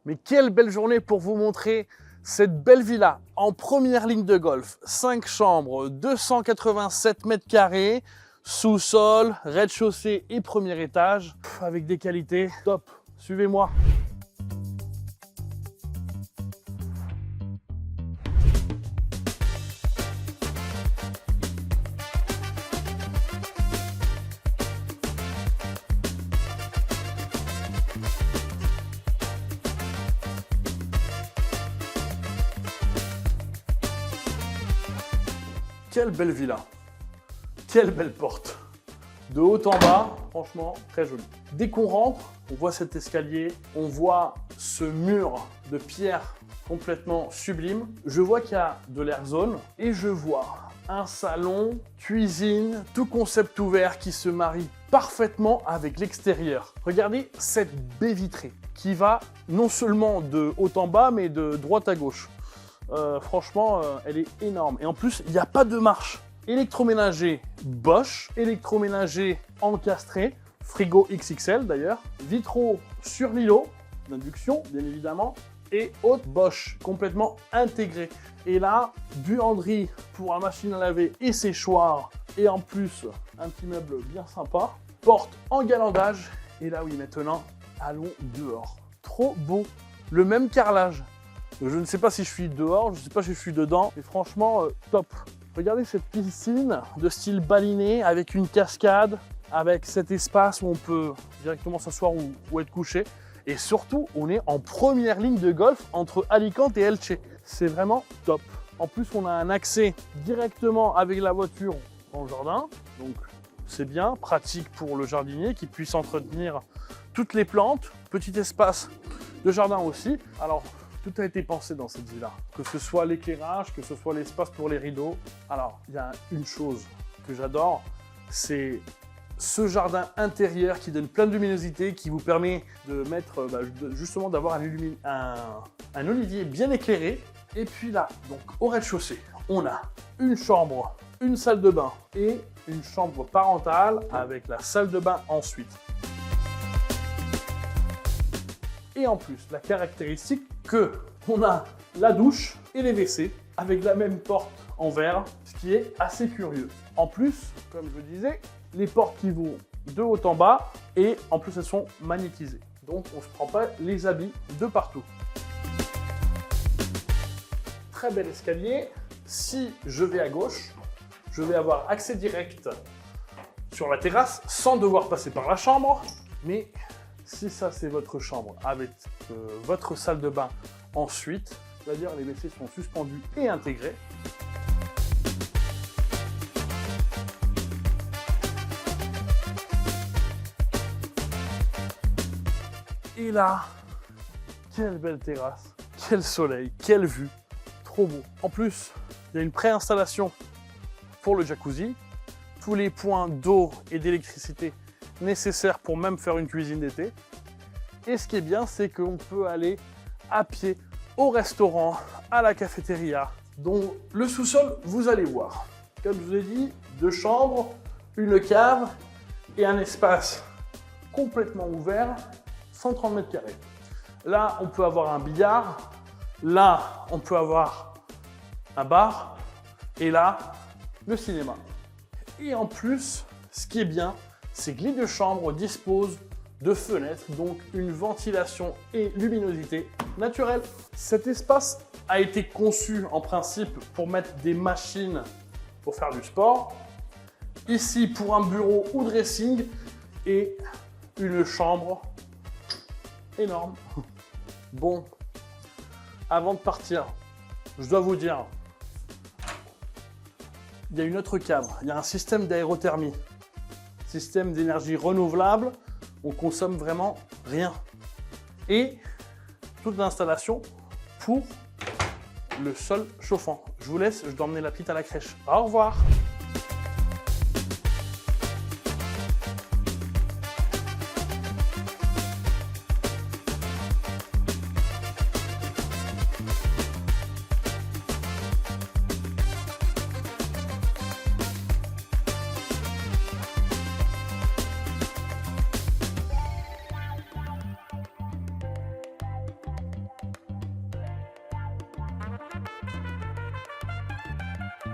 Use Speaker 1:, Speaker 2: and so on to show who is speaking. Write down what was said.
Speaker 1: Mais quelle belle journée pour vous montrer cette belle villa en première ligne de golf. 5 chambres, 287 mètres carrés, sous-sol, rez-de-chaussée et premier étage, avec des qualités top. Suivez-moi. Quelle belle villa, quelle belle porte. De haut en bas, franchement, très joli. Dès qu'on rentre, on voit cet escalier, on voit ce mur de pierre complètement sublime. Je vois qu'il y a de l'air zone et je vois un salon, cuisine, tout concept ouvert qui se marie parfaitement avec l'extérieur. Regardez cette baie vitrée qui va non seulement de haut en bas, mais de droite à gauche. Franchement, elle est énorme. Et en plus, il n'y a pas de marche. Électroménager Bosch, électroménager encastré, frigo XXL d'ailleurs, vitraux sur l'îlot, d'induction bien évidemment, et haute Bosch, complètement intégrée. Et là, buanderie pour la machine à laver et séchoir, et en plus, un petit meuble bien sympa, porte en galandage, et là oui, maintenant, allons dehors. Trop beau, le même carrelage. Je ne sais pas si je suis dehors, je ne sais pas si je suis dedans, mais franchement, top. Regardez cette piscine de style baliné avec une cascade, avec cet espace où on peut directement s'asseoir ou être couché. Et surtout, on est en première ligne de golf entre Alicante et Elche. C'est vraiment top. En plus, on a un accès directement avec la voiture dans le jardin. Donc, c'est bien, pratique pour le jardinier qui puisse entretenir toutes les plantes. Petit espace de jardin aussi. Alors, tout a été pensé dans cette villa, que ce soit l'éclairage, que ce soit l'espace pour les rideaux. Alors, il y a une chose que j'adore, c'est ce jardin intérieur qui donne plein de luminosité, qui vous permet de mettre, justement d'avoir un olivier bien éclairé. Et puis là, donc au rez-de-chaussée, on a une chambre, une salle de bain et une chambre parentale avec la salle de bain ensuite. Et en plus, la caractéristique qu'on a la douche et les WC avec la même porte en verre, ce qui est assez curieux. En plus, comme je disais, les portes qui vont de haut en bas et en plus elles sont magnétisées. Donc on ne se prend pas les habits de partout. Très bel escalier. Si je vais à gauche, je vais avoir accès direct sur la terrasse sans devoir passer par la chambre. Mais si ça c'est votre chambre avec votre salle de bain ensuite, c'est-à-dire les WC sont suspendus et intégrés. Et là, quelle belle terrasse, quel soleil, quelle vue, trop beau. En plus, il y a une préinstallation pour le jacuzzi, tous les points d'eau et d'électricité nécessaires pour même faire une cuisine d'été. Et ce qui est bien, c'est qu'on peut aller à pied au restaurant, à la cafétéria. Donc le sous-sol, vous allez voir. Comme je vous ai dit, 2 chambres, une cave et un espace complètement ouvert, 130 mètres carrés. Là, on peut avoir un billard. Là, on peut avoir un bar. Et là, le cinéma. Et en plus, ce qui est bien, c'est que les 2 chambres disposent de fenêtres, donc une ventilation et luminosité naturelle. Cet espace a été conçu en principe pour mettre des machines pour faire du sport. Ici pour un bureau ou dressing et une chambre énorme. Bon, avant de partir, je dois vous dire, il y a une autre cave, il y a un système d'aérothermie, système d'énergie renouvelable. On consomme vraiment rien. Et toute l'installation pour le sol chauffant. Je vous laisse, je dois emmener la petite à la crèche. Au revoir.